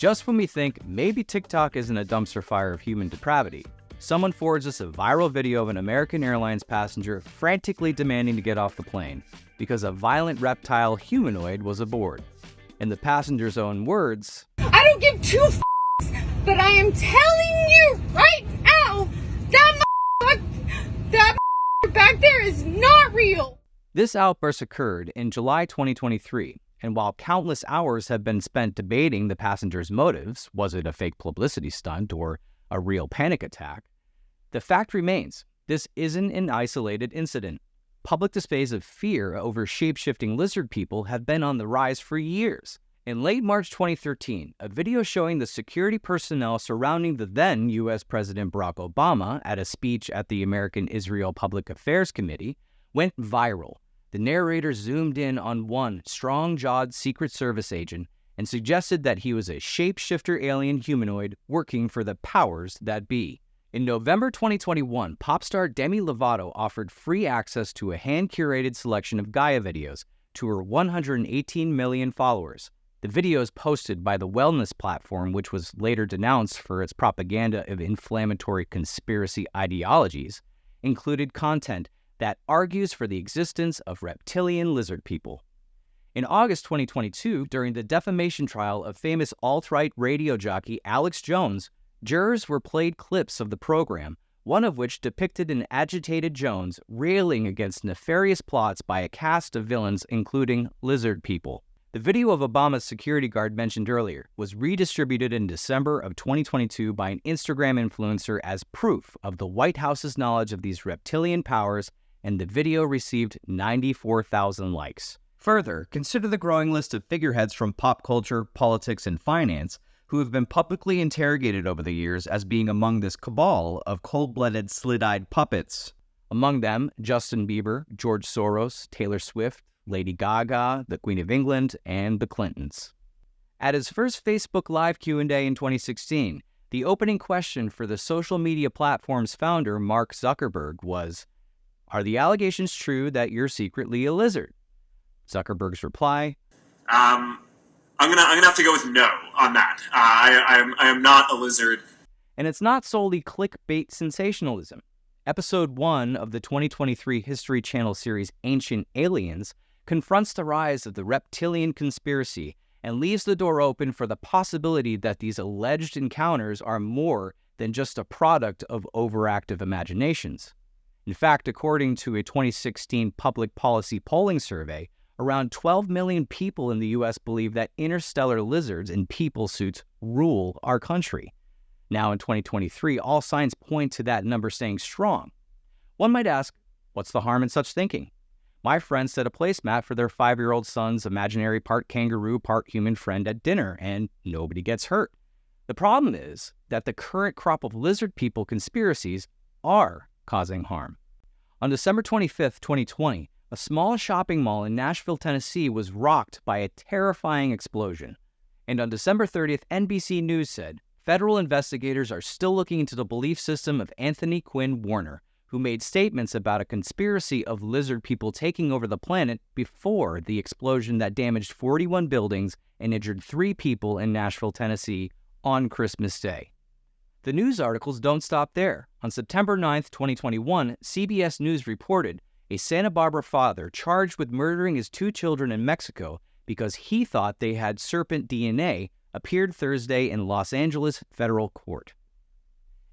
Just when we think maybe TikTok isn't a dumpster fire of human depravity, someone forwards us a viral video of an American Airlines passenger frantically demanding to get off the plane because a violent reptile humanoid was aboard. In the passenger's own words, "I don't give two f***s, but I am telling you right now, that back there is not real." This outburst occurred in July 2023, and while countless hours have been spent debating the passenger's motives, was it a fake publicity stunt or a real panic attack, the fact remains, this isn't an isolated incident. Public displays of fear over shape-shifting lizard people have been on the rise for years. In late March 2013, a video showing the security personnel surrounding the then U.S. President Barack Obama at a speech at the American-Israel Public Affairs Committee went viral. The narrator zoomed in on one strong-jawed Secret Service agent and suggested that he was a shape-shifter alien humanoid working for the powers that be. In November 2021, pop star Demi Lovato offered free access to a hand-curated selection of Gaia videos to her 118 million followers. The videos posted by the wellness platform, which was later denounced for its propaganda of inflammatory conspiracy ideologies, included content that argues for the existence of reptilian lizard people. In August 2022, during the defamation trial of famous alt-right radio jockey Alex Jones, jurors were played clips of the program, one of which depicted an agitated Jones railing against nefarious plots by a cast of villains including lizard people. The video of Obama's security guard mentioned earlier was redistributed in December of 2022 by an Instagram influencer as proof of the White House's knowledge of these reptilian powers, and the video received 94,000 likes. Further, consider the growing list of figureheads from pop culture, politics, and finance who have been publicly interrogated over the years as being among this cabal of cold-blooded, slit-eyed puppets. Among them, Justin Bieber, George Soros, Taylor Swift, Lady Gaga, the Queen of England, and the Clintons. At his first Facebook Live Q&A in 2016, the opening question for the social media platform's founder, Mark Zuckerberg, was, "Are the allegations true that you're secretly a lizard?" Zuckerberg's reply, I'm gonna have to go with no on that. I am not a lizard. And it's not solely clickbait sensationalism. Episode 1 of the 2023 History Channel series Ancient Aliens confronts the rise of the reptilian conspiracy and leaves the door open for the possibility that these alleged encounters are more than just a product of overactive imaginations. In fact, according to a 2016 public policy polling survey, around 12 million people in the U.S. believe that interstellar lizards in people suits rule our country. Now in 2023, all signs point to that number staying strong. One might ask, what's the harm in such thinking? My friends set a placemat for their 5-year-old son's imaginary part kangaroo, part human friend at dinner, and nobody gets hurt. The problem is that the current crop of lizard people conspiracies are causing harm. On December 25th, 2020, a small shopping mall in Nashville, Tennessee was rocked by a terrifying explosion. And on December 30th, NBC News said, federal investigators are still looking into the belief system of Anthony Quinn Warner, who made statements about a conspiracy of lizard people taking over the planet before the explosion that damaged 41 buildings and injured 3 people in Nashville, Tennessee on Christmas Day. The news articles don't stop there. On September 9th, 2021, CBS News reported a Santa Barbara father charged with murdering his 2 children in Mexico because he thought they had serpent DNA appeared Thursday in Los Angeles federal court.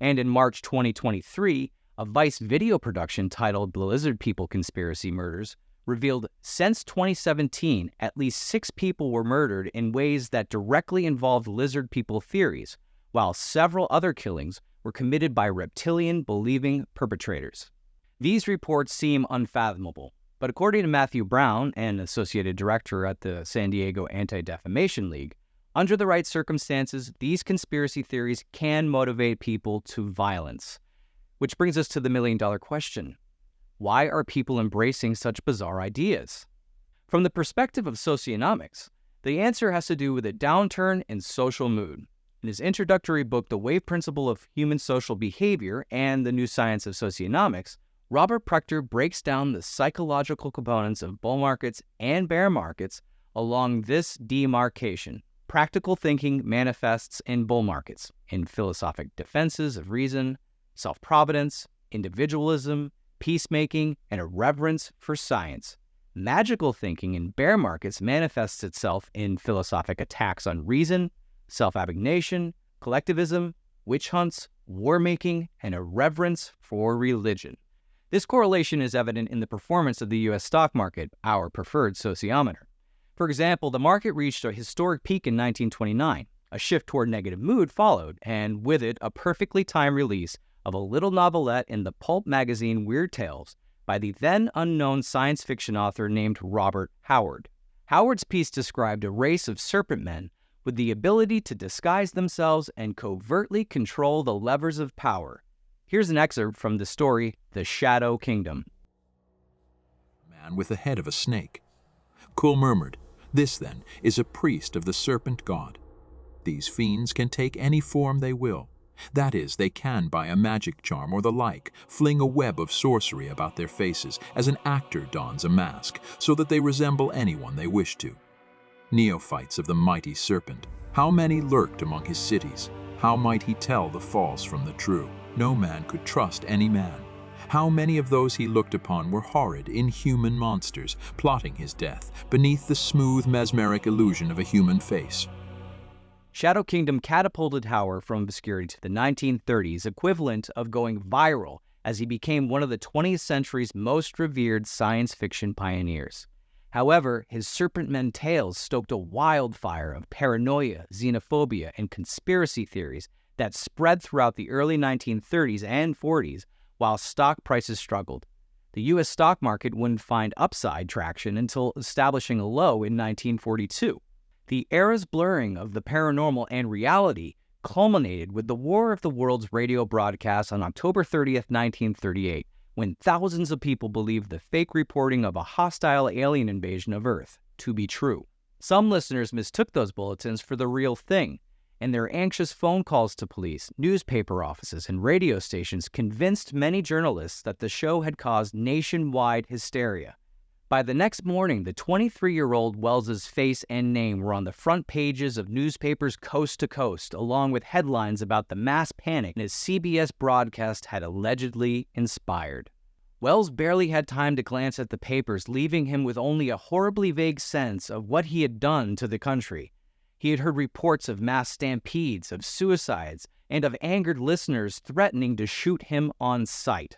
And in March 2023, a Vice video production titled The Lizard People Conspiracy Murders revealed since 2017, at least 6 people were murdered in ways that directly involved lizard people theories, while several other killings were committed by reptilian-believing perpetrators. These reports seem unfathomable, but according to Matthew Brown, an associate director at the San Diego Anti-Defamation League, under the right circumstances, these conspiracy theories can motivate people to violence. Which brings us to the million-dollar question. Why are people embracing such bizarre ideas? From the perspective of socionomics, the answer has to do with a downturn in social mood. In his introductory book, The Wave Principle of Human Social Behavior and the New Science of Socionomics, Robert Prechter breaks down the psychological components of bull markets and bear markets along this demarcation. Practical thinking manifests in bull markets, in philosophic defenses of reason, self-providence, individualism, peacemaking, and a reverence for science. Magical thinking in bear markets manifests itself in philosophic attacks on reason, self-abnegation, collectivism, witch hunts, war-making, and a reverence for religion. This correlation is evident in the performance of the U.S. stock market, our preferred sociometer. For example, the market reached a historic peak in 1929. A shift toward negative mood followed, and with it, a perfectly timed release of a little novelette in the pulp magazine Weird Tales by the then unknown science fiction author named Robert Howard. Howard's piece described a race of serpent men with the ability to disguise themselves and covertly control the levers of power. Here's an excerpt from the story, The Shadow Kingdom. Man with the head of a snake. Kull murmured, "This, then, is a priest of the serpent god. These fiends can take any form they will. That is, they can, by a magic charm or the like, fling a web of sorcery about their faces, as an actor dons a mask, so that they resemble anyone they wish to. Neophytes of the mighty serpent, how many lurked among his cities? How might he tell the false from the true? No man could trust any man. How many of those he looked upon were horrid, inhuman monsters, plotting his death, beneath the smooth, mesmeric illusion of a human face." Shadow Kingdom catapulted Howard from obscurity to the 1930s, equivalent of going viral as he became one of the 20th century's most revered science fiction pioneers. However, his Serpent Men tales stoked a wildfire of paranoia, xenophobia, and conspiracy theories that spread throughout the early 1930s and 40s, while stock prices struggled. The U.S. stock market wouldn't find upside traction until establishing a low in 1942. The era's blurring of the paranormal and reality culminated with the War of the Worlds radio broadcast on October 30th, 1938, when thousands of people believed the fake reporting of a hostile alien invasion of Earth to be true. Some listeners mistook those bulletins for the real thing, and their anxious phone calls to police, newspaper offices, and radio stations convinced many journalists that the show had caused nationwide hysteria. By the next morning, the 23-year-old Wells's face and name were on the front pages of newspapers coast to coast, along with headlines about the mass panic his CBS broadcast had allegedly inspired. Wells barely had time to glance at the papers, leaving him with only a horribly vague sense of what he had done to the country. He had heard reports of mass stampedes, of suicides, and of angered listeners threatening to shoot him on sight.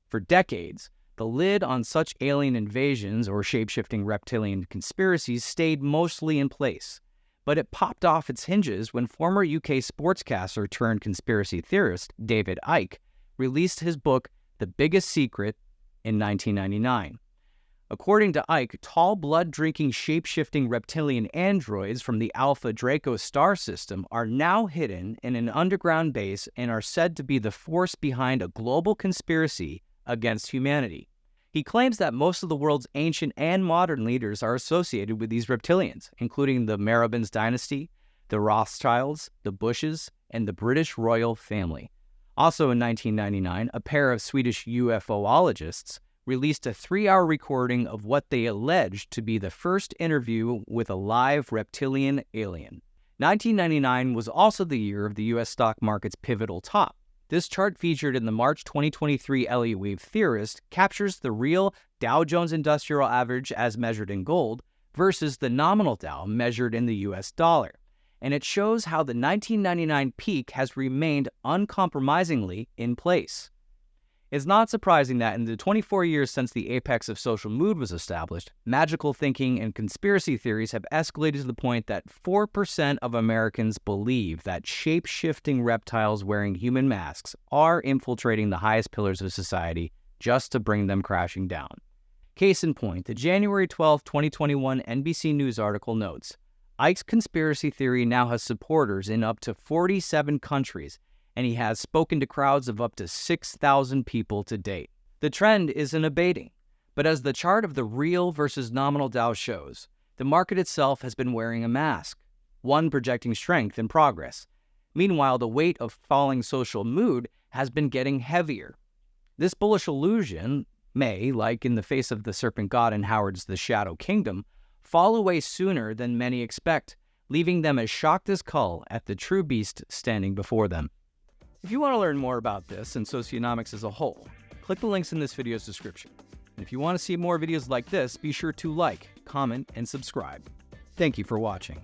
For decades, the lid on such alien invasions or shape-shifting reptilian conspiracies stayed mostly in place, but it popped off its hinges when former UK sportscaster turned conspiracy theorist David Icke released his book The Biggest Secret in 1999. According to Icke, tall, blood-drinking, shape-shifting reptilian androids from the Alpha Draco star system are now hidden in an underground base and are said to be the force behind a global conspiracy against humanity. He claims that most of the world's ancient and modern leaders are associated with these reptilians, including the Marabans dynasty, the Rothschilds, the Bushes, and the British royal family. Also in 1999, a pair of Swedish UFOologists released a 3-hour recording of what they alleged to be the first interview with a live reptilian alien. 1999 was also the year of the U.S. stock market's pivotal top. This chart, featured in the March 2023 Elliott Wave Theorist, captures the real Dow Jones Industrial Average as measured in gold versus the nominal Dow measured in the U.S. dollar. And it shows how the 1999 peak has remained uncompromisingly in place. It's not surprising that in the 24 years since the apex of social mood was established, magical thinking and conspiracy theories have escalated to the point that 4% of Americans believe that shape-shifting reptiles wearing human masks are infiltrating the highest pillars of society just to bring them crashing down. Case in point, the January 12, 2021 NBC News article notes, Icke's conspiracy theory now has supporters in up to 47 countries, and he has spoken to crowds of up to 6,000 people to date. The trend isn't abating, but as the chart of the real versus nominal Dow shows, the market itself has been wearing a mask, one projecting strength and progress. Meanwhile, the weight of falling social mood has been getting heavier. This bullish illusion may, like in the face of the Serpent God in Howard's The Shadow Kingdom, fall away sooner than many expect, leaving them as shocked as Kull at the true beast standing before them. If you want to learn more about this and socionomics as a whole, click the links in this video's description. And if you want to see more videos like this, be sure to like, comment, and subscribe. Thank you for watching.